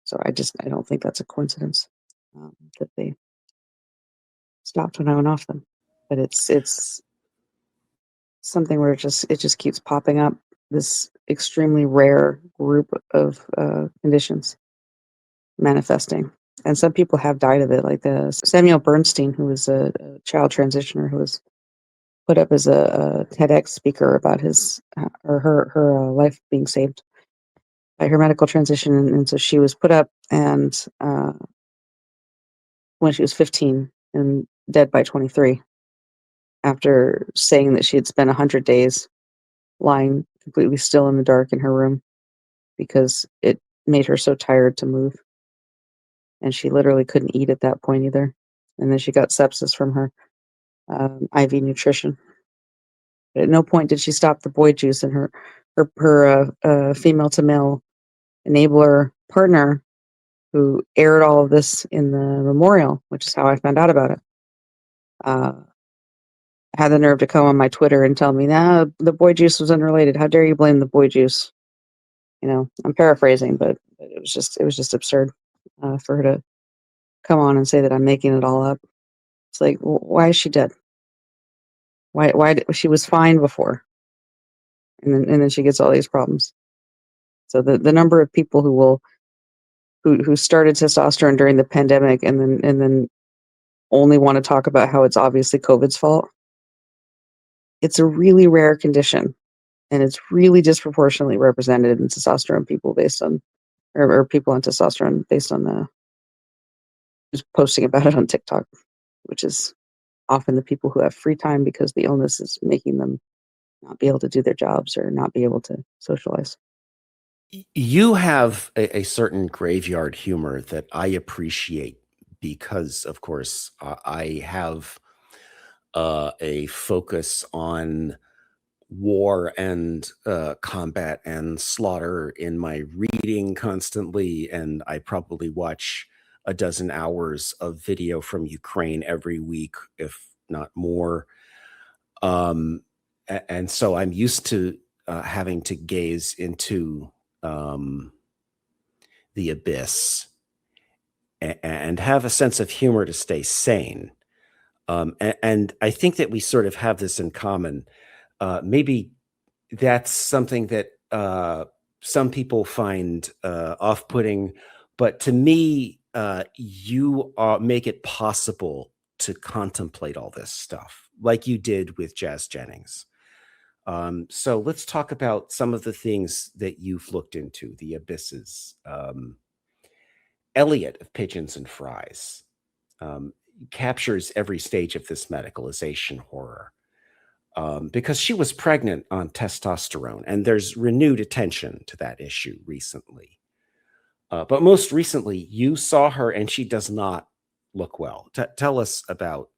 So I don't think that's a coincidence that they stopped when I went off them. But it's something where it just keeps popping up. This extremely rare group of conditions manifesting, and some people have died of it. Like the Samuel Bernstein, who was a child transitioner, who was put up as a TEDx speaker about his or her life being saved by her medical transition, and so she was put up and when she was 15 and dead by 23, after saying that she had spent 100 days lying completely still in the dark in her room because it made her so tired to move. And she literally couldn't eat at that point either. And then she got sepsis from her IV nutrition. But at no point did she stop the boy juice, and her female to male enabler partner, who aired all of this in the memorial, which is how I found out about it. Uh, had the nerve to come on my Twitter and tell me, "Nah, the boy juice was unrelated. How dare you blame the boy juice?" I'm paraphrasing, but it was just absurd for her to come on and say that I'm making it all up. It's like, why is she dead? She was fine before, and then she gets all these problems. So the number of people who started testosterone during the pandemic and then only want to talk about how it's obviously COVID's fault. It's a really rare condition, and it's really disproportionately represented in testosterone people based on or people on testosterone based on the just posting about it on TikTok, which is often the people who have free time because the illness is making them not be able to do their jobs or not be able to socialize. You have a certain graveyard humor that I appreciate because, of course, I have a focus on war and combat and slaughter in my reading constantly, and I probably watch a dozen hours of video from Ukraine every week, if not more. And so I'm used to having to gaze into um, the abyss and have a sense of humor to stay sane. And I think that we sort of have this in common. Maybe that's something that some people find off-putting, but to me, you make it possible to contemplate all this stuff, like you did with Jazz Jennings. So let's talk about some of the things that you've looked into, the abysses. Elliot of Pigeons and Fries um, captures every stage of this medicalization horror because she was pregnant on testosterone, and there's renewed attention to that issue recently. But most recently, you saw her, and she does not look well. Tell us about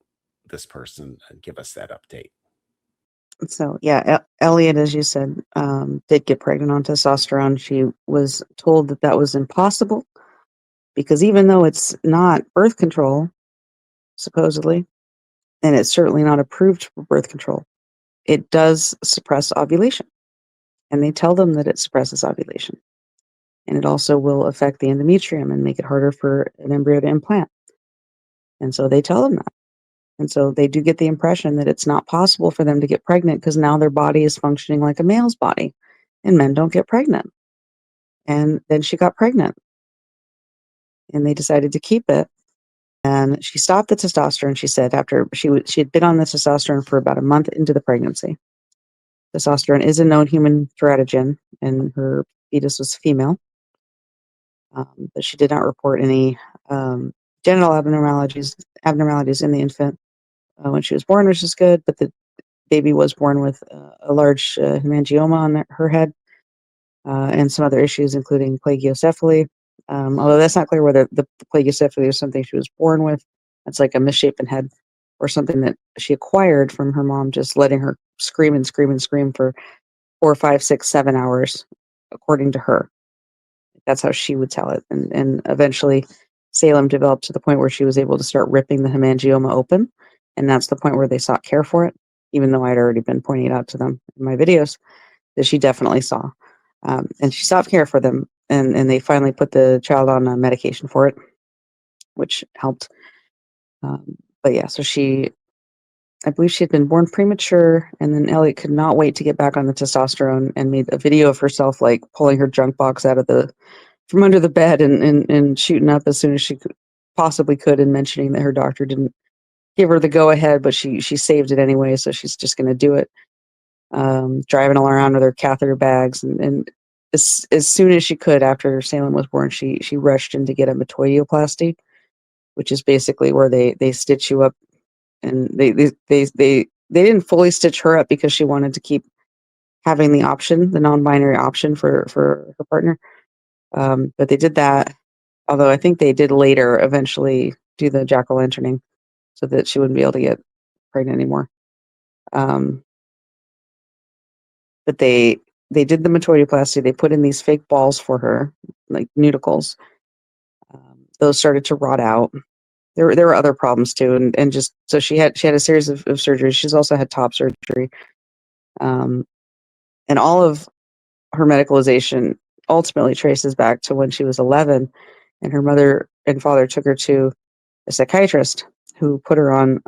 this person and give us that update. So yeah, Elliot, as you said, did get pregnant on testosterone. She was told that that was impossible because even though it's not birth control, supposedly, and it's certainly not approved for birth control, it does suppress ovulation. And they tell them that it suppresses ovulation. And it also will affect the endometrium and make it harder for an embryo to implant. And so they tell them that. And so they do get the impression that it's not possible for them to get pregnant because now their body is functioning like a male's body and men don't get pregnant. And then she got pregnant and they decided to keep it. And she stopped the testosterone, she said, after she had been on the testosterone for about a month into the pregnancy. Testosterone is a known human teratogen, and her fetus was female. But she did not report any um, genital abnormalities in the infant when she was born, which is good. But the baby was born with a large hemangioma on her head and some other issues, including plagiocephaly. Although that's not clear whether the plagiocephaly was something she was born with. That's like a misshapen head or something that she acquired from her mom just letting her scream and scream and scream for 4, 5, 6, 7 hours, according to her. That's how she would tell it. And eventually, Salem developed to the point where she was able to start ripping the hemangioma open. And that's the point where they sought care for it, even though I'd already been pointing it out to them in my videos that she definitely saw. And she sought care for them. And they finally put the child on a medication for it, which helped. But yeah, so I believe she had been born premature, and then Elliot could not wait to get back on the testosterone and made a video of herself like pulling her junk box out of from under the bed and shooting up as soon as she possibly could, and mentioning that her doctor didn't give her the go ahead, but she saved it anyway, so she's just going to do it. Driving all around with her catheter bags, and as soon as she could after Salem was born, she rushed in to get a metoidioplasty, which is basically where they stitch you up, and they didn't fully stitch her up because she wanted to keep having the non-binary option for her partner. But they did that, although I think they did later eventually do the jack-o'-lanterning so that she wouldn't be able to get pregnant anymore. Um, but they did the metoidioplasty. They put in these fake balls for her, like nudicles. Those started to rot out. there were other problems too, and just so she had a series of surgeries. She's also had top surgery, um, and all of her medicalization ultimately traces back to when she was 11, and her mother and father took her to a psychiatrist who put her on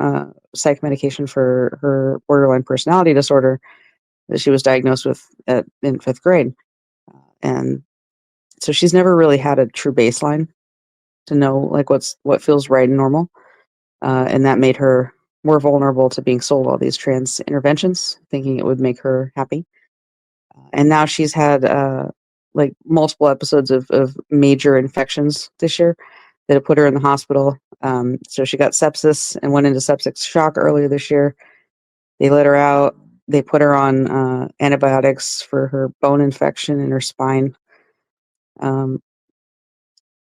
psych medication for her borderline personality disorder that she was diagnosed with in 5th grade. And so she's never really had a true baseline to know like what feels right and normal, and that made her more vulnerable to being sold all these trans interventions, thinking it would make her happy. And now she's had like multiple episodes of major infections this year that have put her in the hospital. So she got sepsis and went into septic shock earlier this year. They let her out. They put her on antibiotics for her bone infection in her spine. Um,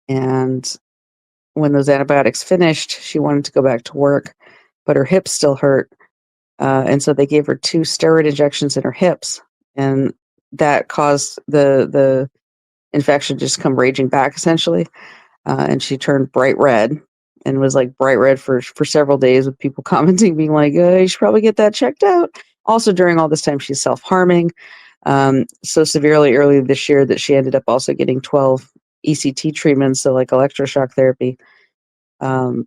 and when those antibiotics finished, she wanted to go back to work, but her hips still hurt. And so they gave her 2 steroid injections in her hips, and that caused the infection just come raging back essentially. And she turned bright red and was like bright red for several days with people commenting, being like, you should probably get that checked out. Also, during all this time, she's self harming so severely early this year that she ended up also getting 12 ECT treatments, so like electroshock therapy. Um,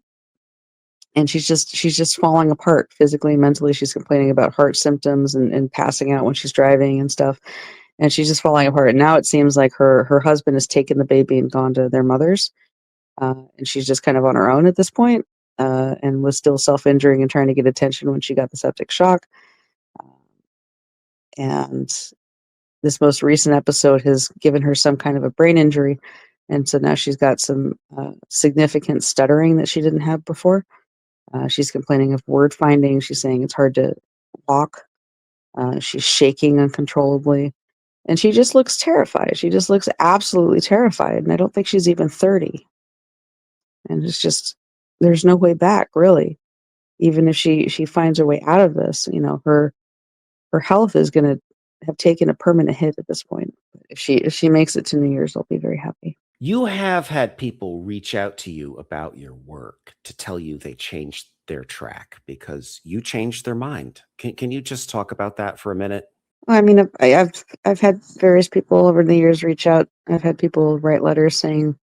and she's just falling apart physically and mentally. She's complaining about heart symptoms and passing out when she's driving and stuff. And she's just falling apart. And now it seems like her husband has taken the baby and gone to their mother's, and she's just kind of on her own at this point, and was still self-injuring and trying to get attention when she got the septic shock. And this most recent episode has given her some kind of a brain injury, and so now she's got some significant stuttering that she didn't have before. She's complaining of word finding. She's saying it's hard to walk. She's shaking uncontrollably, and she just looks terrified. She just looks absolutely terrified, and I don't think she's even 30. And it's just there's no way back, really. Even if she finds her way out of this, her health is going to have taken a permanent hit at this point. If she makes it to New Year's, I'll be very happy. You have had people reach out to you about your work to tell you they changed their track because you changed their mind. Can you just talk about that for a minute? Well, I mean, I've had various people over the years reach out. I've had people write letters saying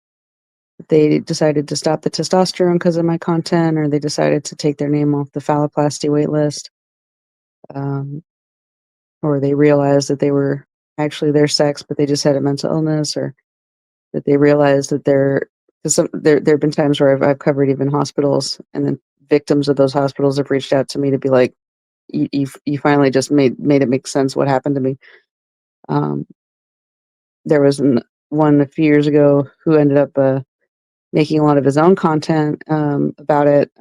that they decided to stop the testosterone because of my content, or they decided to take their name off the phalloplasty wait list, um, or they realized that they were actually their sex, but they just had a mental illness, or that they realized that there have been times where I've covered even hospitals, and then victims of those hospitals have reached out to me to be like, you finally just made it make sense what happened to me. Um, there was one a few years ago who ended up making a lot of his own content about it,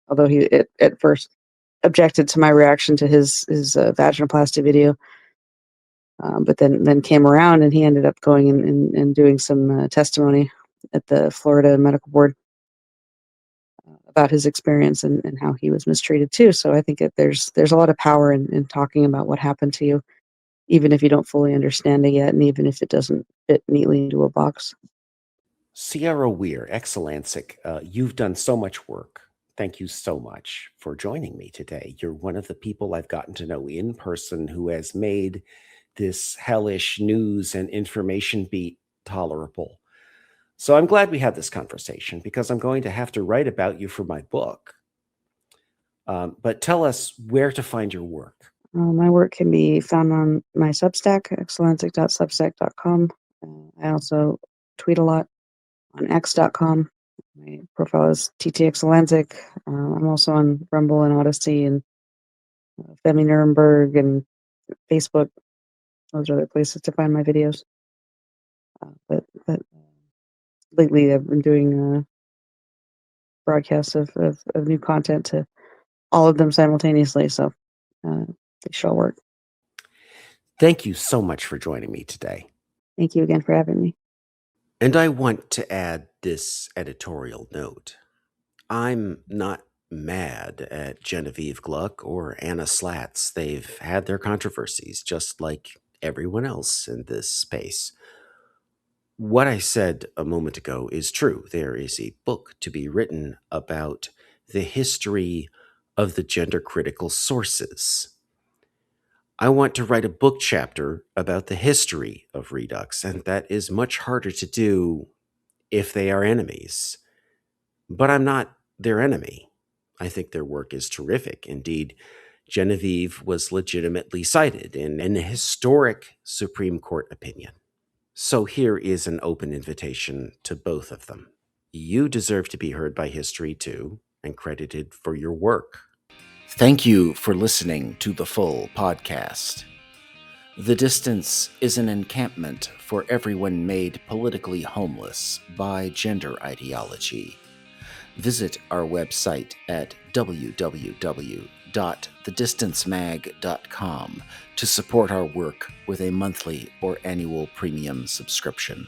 although he at first objected to my reaction to his vaginoplasty video, but then came around, and he ended up going and doing some testimony at the Florida Medical Board about his experience and how he was mistreated too. So I think there's a lot of power in talking about what happened to you, even if you don't fully understand it yet, and even if it doesn't fit neatly into a box. Sierra Weir, Excellensic, you've done so much work. Thank you so much for joining me today. You're one of the people I've gotten to know in person who has made this hellish news and information beat tolerable. So I'm glad we had this conversation because I'm going to have to write about you for my book. But tell us where to find your work. My work can be found on my Substack, excellentic.substack.com. I also tweet a lot on x.com. My profile is ttexcellentic. I'm also on Rumble and Odyssey and Femi Nuremberg and Facebook. Those are other places to find my videos. But lately I've been doing broadcasts of new content to all of them simultaneously. So they shall work. Thank you so much for joining me today. Thank you again for having me. And I want to add this editorial note. I'm not mad at Genevieve Gluck or Anna Slatz. They've had their controversies, just like everyone else in this space. What I said a moment ago is true. There is a book to be written about the history of the gender critical sources. I want to write a book chapter about the history of Redux, and that is much harder to do if they are enemies. But I'm not their enemy. I think their work is terrific. Indeed, Genevieve was legitimately cited in an historic Supreme Court opinion. So here is an open invitation to both of them. You deserve to be heard by history too, and credited for your work. Thank you for listening to the full podcast. The Distance is an encampment for everyone made politically homeless by gender ideology. Visit our website at www.thedistancemag.com to support our work with a monthly or annual premium subscription.